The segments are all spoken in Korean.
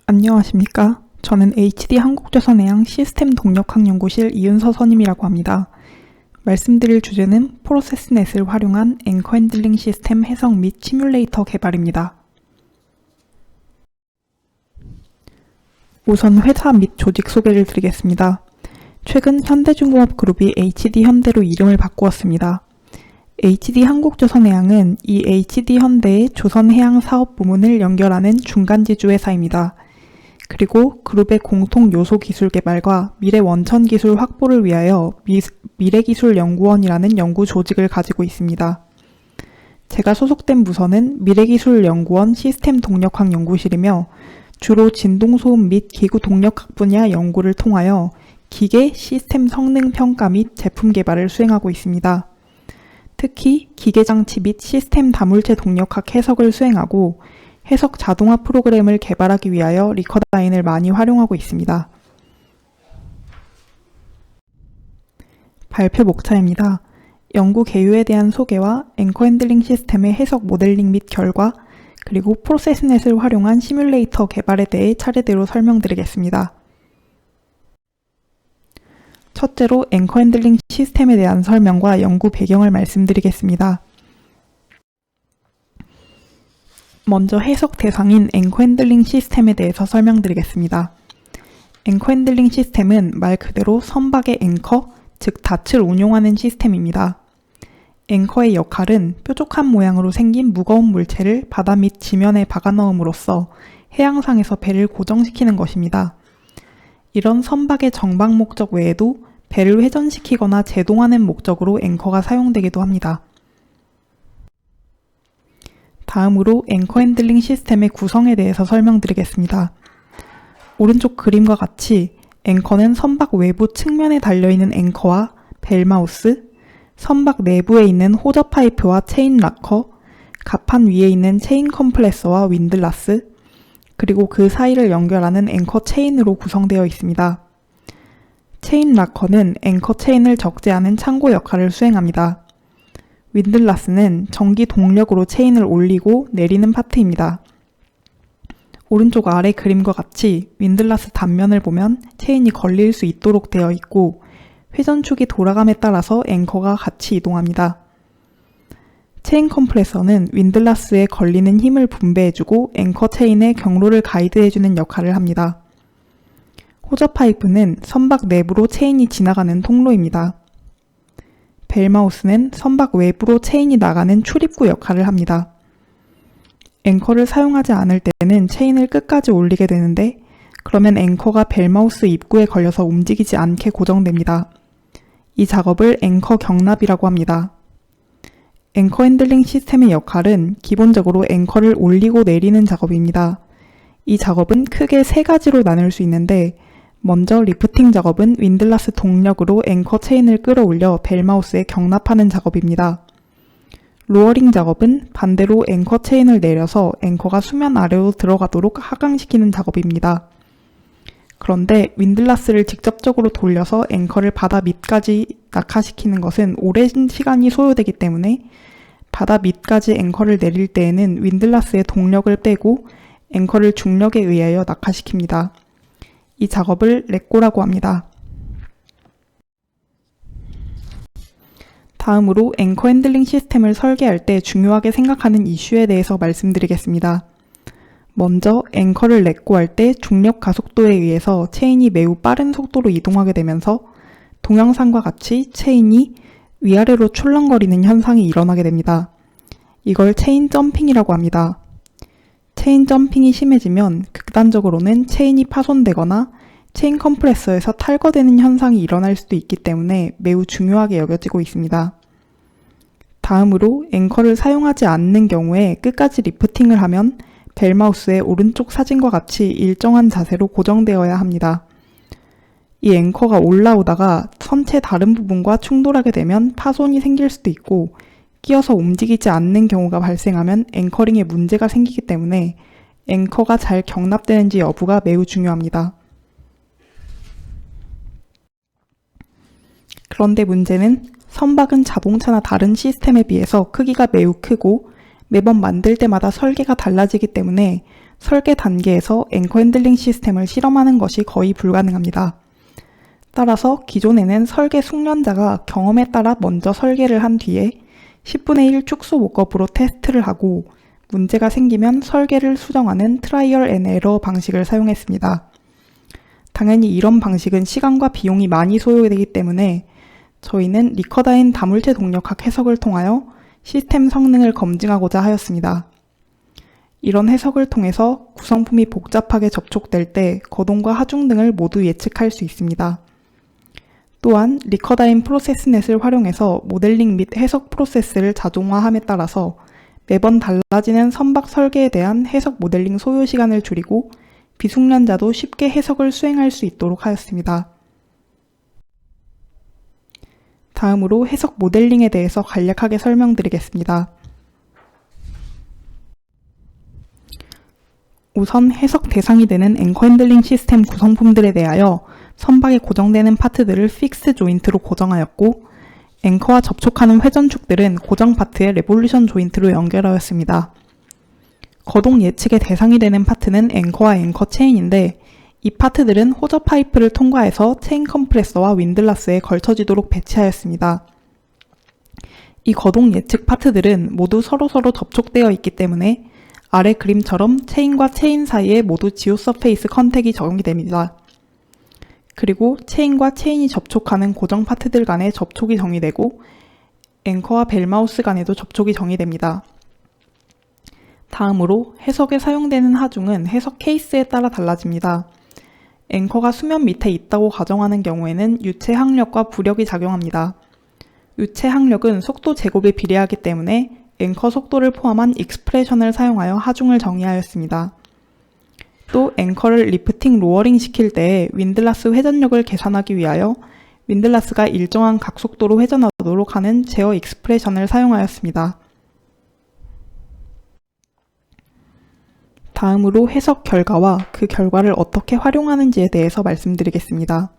안녕하십니까? 저는 HD 한국조선해양 시스템 동력학연구실 이은서 선임이라고 합니다. 말씀드릴 주제는 프로세스넷을 활용한 앵커 핸들링 시스템 해석 및 시뮬레이터 개발입니다. 우선 회사 및 조직 소개를 드리겠습니다. 최근 현대중공업그룹이 HD현대로 이름을 바꾸었습니다. HD한국조선해양은 이 HD현대의 조선해양사업부문을 연결하는 중간지주 회사입니다. 그리고 그룹의 공통 요소 기술 개발과 미래 원천 기술 확보를 위하여 미래기술연구원이라는 연구 조직을 가지고 있습니다. 제가 소속된 부서는 미래기술연구원 시스템 동력학 연구실이며 주로 진동소음 및 기구 동력학 분야 연구를 통하여 기계 시스템 성능 평가 및 제품 개발을 수행하고 있습니다. 특히 기계장치 및 시스템 다물체 동력학 해석을 수행하고 해석 자동화 프로그램을 개발하기 위하여 리커다인을 많이 활용하고 있습니다. 발표 목차입니다. 연구 개요에 대한 소개와 앵커 핸들링 시스템의 해석 모델링 및 결과, 그리고 프로세스넷을 활용한 시뮬레이터 개발에 대해 차례대로 설명드리겠습니다. 첫째로 앵커 핸들링 시스템에 대한 설명과 연구 배경을 말씀드리겠습니다. 먼저 해석 대상인 앵커 핸들링 시스템에 대해서 설명드리겠습니다. 앵커 핸들링 시스템은 말 그대로 선박의 앵커, 즉 닻을 운용하는 시스템입니다. 앵커의 역할은 뾰족한 모양으로 생긴 무거운 물체를 바다 및 지면에 박아 넣음으로써 해양상에서 배를 고정시키는 것입니다. 이런 선박의 정박 목적 외에도 배를 회전시키거나 제동하는 목적으로 앵커가 사용되기도 합니다. 다음으로 앵커 핸들링 시스템의 구성에 대해서 설명드리겠습니다. 오른쪽 그림과 같이 앵커는 선박 외부 측면에 달려있는 앵커와 벨마우스, 선박 내부에 있는 호저 파이프와 체인 락커, 갑판 위에 있는 체인 컴프레서와 윈들라스, 그리고 그 사이를 연결하는 앵커 체인으로 구성되어 있습니다. 체인 락커는 앵커 체인을 적재하는 창고 역할을 수행합니다. 윈들라스는 전기 동력으로 체인을 올리고 내리는 파트입니다. 오른쪽 아래 그림과 같이 윈들라스 단면을 보면 체인이 걸릴 수 있도록 되어 있고 회전축이 돌아감에 따라서 앵커가 같이 이동합니다. 체인 컴프레서는 윈들라스에 걸리는 힘을 분배해주고 앵커 체인의 경로를 가이드해주는 역할을 합니다. 호저 파이프는 선박 내부로 체인이 지나가는 통로입니다. 벨마우스는 선박 외부로 체인이 나가는 출입구 역할을 합니다. 앵커를 사용하지 않을 때는 체인을 끝까지 올리게 되는데 그러면 앵커가 벨마우스 입구에 걸려서 움직이지 않게 고정됩니다. 이 작업을 앵커 경납이라고 합니다. 앵커 핸들링 시스템의 역할은 기본적으로 앵커를 올리고 내리는 작업입니다. 이 작업은 크게 세 가지로 나눌 수 있는데 먼저 리프팅 작업은 윈들라스 동력으로 앵커 체인을 끌어올려 벨마우스에 경납하는 작업입니다. 로어링 작업은 반대로 앵커 체인을 내려서 앵커가 수면 아래로 들어가도록 하강시키는 작업입니다. 그런데 윈들라스를 직접적으로 돌려서 앵커를 바다 밑까지 낙하시키는 것은 오랜 시간이 소요되기 때문에 바다 밑까지 앵커를 내릴 때에는 윈들라스의 동력을 빼고 앵커를 중력에 의하여 낙하시킵니다. 이 작업을 렛고라고 합니다. 다음으로 앵커 핸들링 시스템을 설계할 때 중요하게 생각하는 이슈에 대해서 말씀드리겠습니다. 먼저 앵커를 렛고할 때 중력 가속도에 의해서 체인이 매우 빠른 속도로 이동하게 되면서 동영상과 같이 체인이 위아래로 출렁거리는 현상이 일어나게 됩니다. 이걸 체인 점핑이라고 합니다. 체인 점핑이 심해지면 극단적으로는 체인이 파손되거나 체인 컴프레서에서 탈거되는 현상이 일어날 수도 있기 때문에 매우 중요하게 여겨지고 있습니다. 다음으로 앵커를 사용하지 않는 경우에 끝까지 리프팅을 하면 벨마우스의 오른쪽 사진과 같이 일정한 자세로 고정되어야 합니다. 이 앵커가 올라오다가 선체 다른 부분과 충돌하게 되면 파손이 생길 수도 있고 끼어서 움직이지 않는 경우가 발생하면 앵커링에 문제가 생기기 때문에 앵커가 잘 경납되는지 여부가 매우 중요합니다. 그런데 문제는 선박은 자동차나 다른 시스템에 비해서 크기가 매우 크고 매번 만들 때마다 설계가 달라지기 때문에 설계 단계에서 앵커 핸들링 시스템을 실험하는 것이 거의 불가능합니다. 따라서 기존에는 설계 숙련자가 경험에 따라 먼저 설계를 한 뒤에 10분의 1 축소 목업으로 테스트를 하고 문제가 생기면 설계를 수정하는 트라이얼 앤 에러 방식을 사용했습니다. 당연히 이런 방식은 시간과 비용이 많이 소요되기 때문에 저희는 리커다인 다물체 동력학 해석을 통하여 시스템 성능을 검증하고자 하였습니다. 이런 해석을 통해서 구성품이 복잡하게 접촉될 때 거동과 하중 등을 모두 예측할 수 있습니다. 또한 리커다인 프로세스넷을 활용해서 모델링 및 해석 프로세스를 자동화함에 따라서 매번 달라지는 선박 설계에 대한 해석 모델링 소요 시간을 줄이고 비숙련자도 쉽게 해석을 수행할 수 있도록 하였습니다. 다음으로 해석 모델링에 대해서 간략하게 설명드리겠습니다. 우선 해석 대상이 되는 앵커 핸들링 시스템 구성품들에 대하여 선박에 고정되는 파트들을 픽스 조인트로 고정하였고 앵커와 접촉하는 회전축들은 고정 파트에 레볼루션 조인트로 연결하였습니다. 거동 예측의 대상이 되는 파트는 앵커와 앵커 체인인데 이 파트들은 호저 파이프를 통과해서 체인 컴프레서와 윈들라스에 걸쳐지도록 배치하였습니다. 이 거동 예측 파트들은 모두 서로서로 접촉되어 있기 때문에 아래 그림처럼 체인과 체인 사이에 모두 지오 서페이스 컨택이 적용이 됩니다. 그리고 체인과 체인이 접촉하는 고정 파트들 간의 접촉이 정의되고 앵커와 벨마우스 간에도 접촉이 정의됩니다. 다음으로 해석에 사용되는 하중은 해석 케이스에 따라 달라집니다. 앵커가 수면 밑에 있다고 가정하는 경우에는 유체 항력과 부력이 작용합니다. 유체 항력은 속도 제곱에 비례하기 때문에 앵커 속도를 포함한 익스프레션을 사용하여 하중을 정의하였습니다. 또 앵커를 리프팅 로어링 시킬 때 윈들라스 회전력을 계산하기 위하여 윈들라스가 일정한 각속도로 회전하도록 하는 제어 익스프레션을 사용하였습니다. 다음으로 해석 결과와 그 결과를 어떻게 활용하는지에 대해서 말씀드리겠습니다.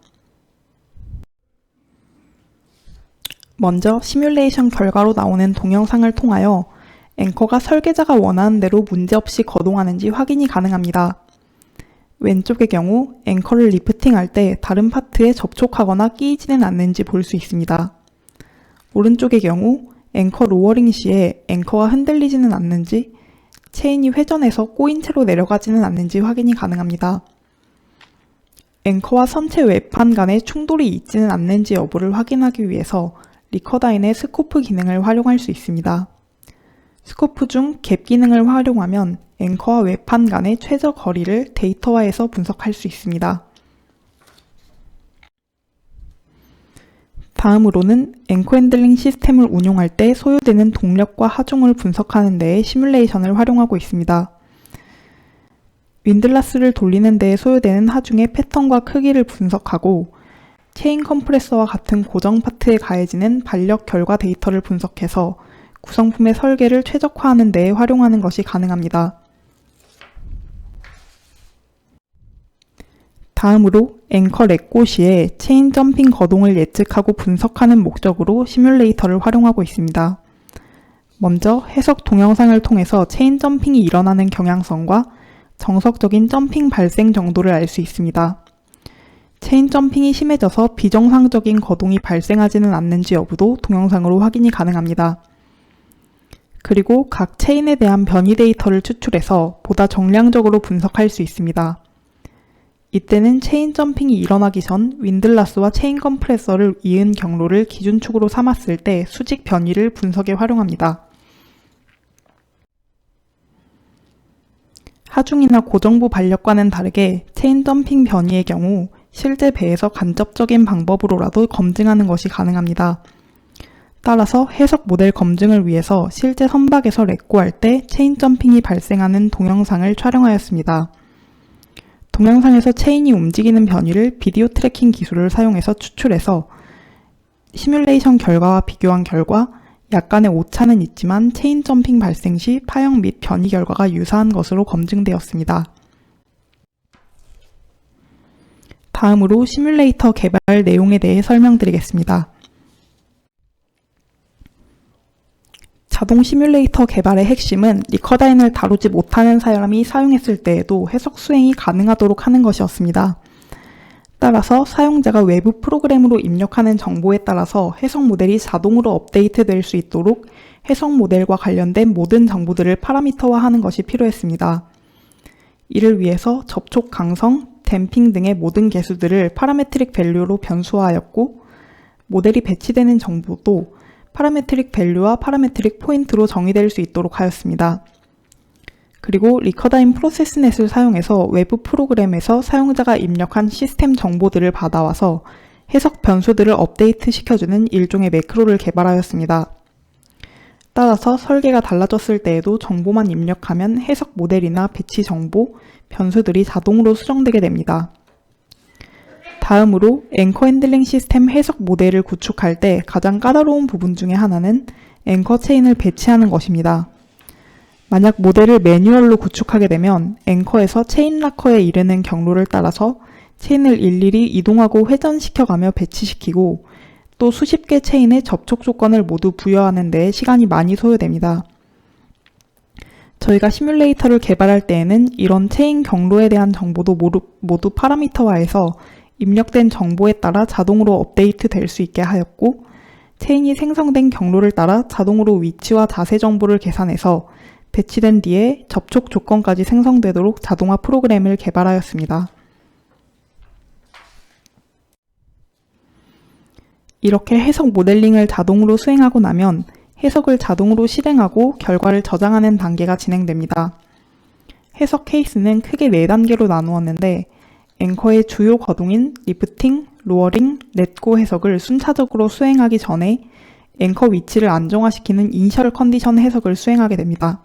먼저 시뮬레이션 결과로 나오는 동영상을 통하여 앵커가 설계자가 원하는 대로 문제없이 거동하는지 확인이 가능합니다. 왼쪽의 경우 앵커를 리프팅할 때 다른 파트에 접촉하거나 끼이지는 않는지 볼 수 있습니다. 오른쪽의 경우 앵커 로어링 시에 앵커가 흔들리지는 않는지, 체인이 회전해서 꼬인 채로 내려가지는 않는지 확인이 가능합니다. 앵커와 선체 외판 간에 충돌이 있지는 않는지 여부를 확인하기 위해서 리커다인의 스코프 기능을 활용할 수 있습니다. 스코프 중 갭 기능을 활용하면 앵커와 외판 간의 최저 거리를 데이터화해서 분석할 수 있습니다. 다음으로는 앵커 핸들링 시스템을 운용할 때 소요되는 동력과 하중을 분석하는 데에 시뮬레이션을 활용하고 있습니다. 윈들라스를 돌리는 데에 소요되는 하중의 패턴과 크기를 분석하고 체인 컴프레서와 같은 고정 파트에 가해지는 반력 결과 데이터를 분석해서 구성품의 설계를 최적화하는 데에 활용하는 것이 가능합니다. 다음으로 앵커 렛고 시에 체인 점핑 거동을 예측하고 분석하는 목적으로 시뮬레이터를 활용하고 있습니다. 먼저 해석 동영상을 통해서 체인 점핑이 일어나는 경향성과 정석적인 점핑 발생 정도를 알 수 있습니다. 체인 점핑이 심해져서 비정상적인 거동이 발생하지는 않는지 여부도 동영상으로 확인이 가능합니다. 그리고 각 체인에 대한 변이 데이터를 추출해서 보다 정량적으로 분석할 수 있습니다. 이때는 체인 점핑이 일어나기 전 윈들라스와 체인 컴프레서를 이은 경로를 기준축으로 삼았을 때 수직 변이를 분석에 활용합니다. 하중이나 고정부 반력과는 다르게 체인 점핑 변이의 경우 실제 배에서 간접적인 방법으로라도 검증하는 것이 가능합니다. 따라서 해석 모델 검증을 위해서 실제 선박에서 렛고할 때 체인 점핑이 발생하는 동영상을 촬영하였습니다. 동영상에서 체인이 움직이는 변이를 비디오 트래킹 기술을 사용해서 추출해서 시뮬레이션 결과와 비교한 결과 약간의 오차는 있지만 체인 점핑 발생 시 파형 및 변이 결과가 유사한 것으로 검증되었습니다. 다음으로 시뮬레이터 개발 내용에 대해 설명드리겠습니다. 자동 시뮬레이터 개발의 핵심은 리커다인을 다루지 못하는 사람이 사용했을 때에도 해석 수행이 가능하도록 하는 것이었습니다. 따라서 사용자가 외부 프로그램으로 입력하는 정보에 따라서 해석 모델이 자동으로 업데이트될 수 있도록 해석 모델과 관련된 모든 정보들을 파라미터화하는 것이 필요했습니다. 이를 위해서 접촉 강성, 댐핑 등의 모든 개수들을 파라메트릭 밸류로 변수화하였고, 모델이 배치되는 정보도 파라메트릭 밸류와 파라메트릭 포인트로 정의될 수 있도록 하였습니다. 그리고 리커다인 프로세스넷을 사용해서 외부 프로그램에서 사용자가 입력한 시스템 정보들을 받아와서 해석 변수들을 업데이트 시켜주는 일종의 매크로를 개발하였습니다. 따라서 설계가 달라졌을 때에도 정보만 입력하면 해석 모델이나 배치 정보, 변수들이 자동으로 수정되게 됩니다. 다음으로 앵커 핸들링 시스템 해석 모델을 구축할 때 가장 까다로운 부분 중에 하나는 앵커 체인을 배치하는 것입니다. 만약 모델을 매뉴얼로 구축하게 되면 앵커에서 체인 락커에 이르는 경로를 따라서 체인을 일일이 이동하고 회전시켜가며 배치시키고 또 수십 개 체인의 접촉 조건을 모두 부여하는 데 시간이 많이 소요됩니다. 저희가 시뮬레이터를 개발할 때에는 이런 체인 경로에 대한 정보도 모두 파라미터화해서 입력된 정보에 따라 자동으로 업데이트 될 수 있게 하였고, 체인이 생성된 경로를 따라 자동으로 위치와 자세 정보를 계산해서 배치된 뒤에 접촉 조건까지 생성되도록 자동화 프로그램을 개발하였습니다. 이렇게 해석 모델링을 자동으로 수행하고 나면 해석을 자동으로 실행하고 결과를 저장하는 단계가 진행됩니다. 해석 케이스는 크게 4단계로 나누었는데 앵커의 주요 거동인 리프팅, 로어링, 렛고 해석을 순차적으로 수행하기 전에 앵커 위치를 안정화시키는 이니셜 컨디션 해석을 수행하게 됩니다.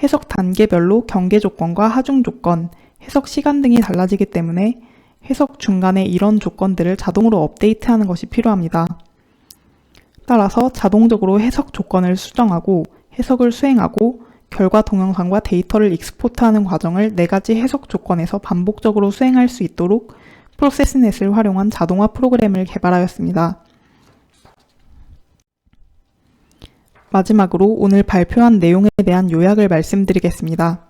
해석 단계별로 경계 조건과 하중 조건, 해석 시간 등이 달라지기 때문에 해석 중간에 이런 조건들을 자동으로 업데이트하는 것이 필요합니다. 따라서 자동적으로 해석 조건을 수정하고 해석을 수행하고 결과 동영상과 데이터를 익스포트하는 과정을 4가지 해석 조건에서 반복적으로 수행할 수 있도록 프로세스넷을 활용한 자동화 프로그램을 개발하였습니다. 마지막으로 오늘 발표한 내용에 대한 요약을 말씀드리겠습니다.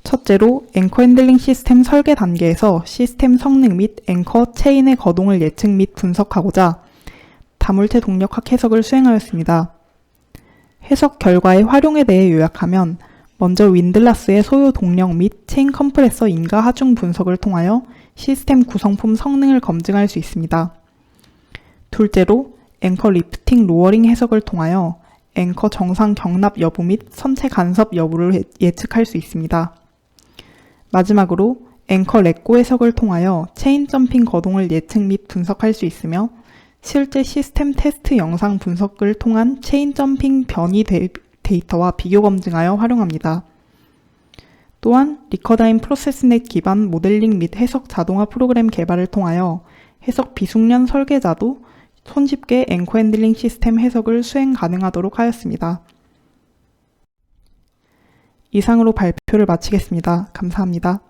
첫째로 앵커 핸들링 시스템 설계 단계에서 시스템 성능 및 앵커 체인의 거동을 예측 및 분석하고자 다물쇠 동력학 해석을 수행하였습니다. 해석 결과의 활용에 대해 요약하면 먼저 윈들라스의 소요 동력 및 체인 컴프레서 인가 하중 분석을 통하여 시스템 구성품 성능을 검증할 수 있습니다. 둘째로 앵커 리프팅 로어링 해석을 통하여 앵커 정상 경납 여부 및 선체 간섭 여부를 예측할 수 있습니다. 마지막으로 앵커 렛고 해석을 통하여 체인 점핑 거동을 예측 및 분석할 수 있으며 실제 시스템 테스트 영상 분석을 통한 체인 점핑 변이 데이터와 비교 검증하여 활용합니다. 또한 리커다인 프로세스넷 기반 모델링 및 해석 자동화 프로그램 개발을 통하여 해석 비숙련 설계자도 손쉽게 앵커 핸들링 시스템 해석을 수행 가능하도록 하였습니다. 이상으로 발표를 마치겠습니다. 감사합니다.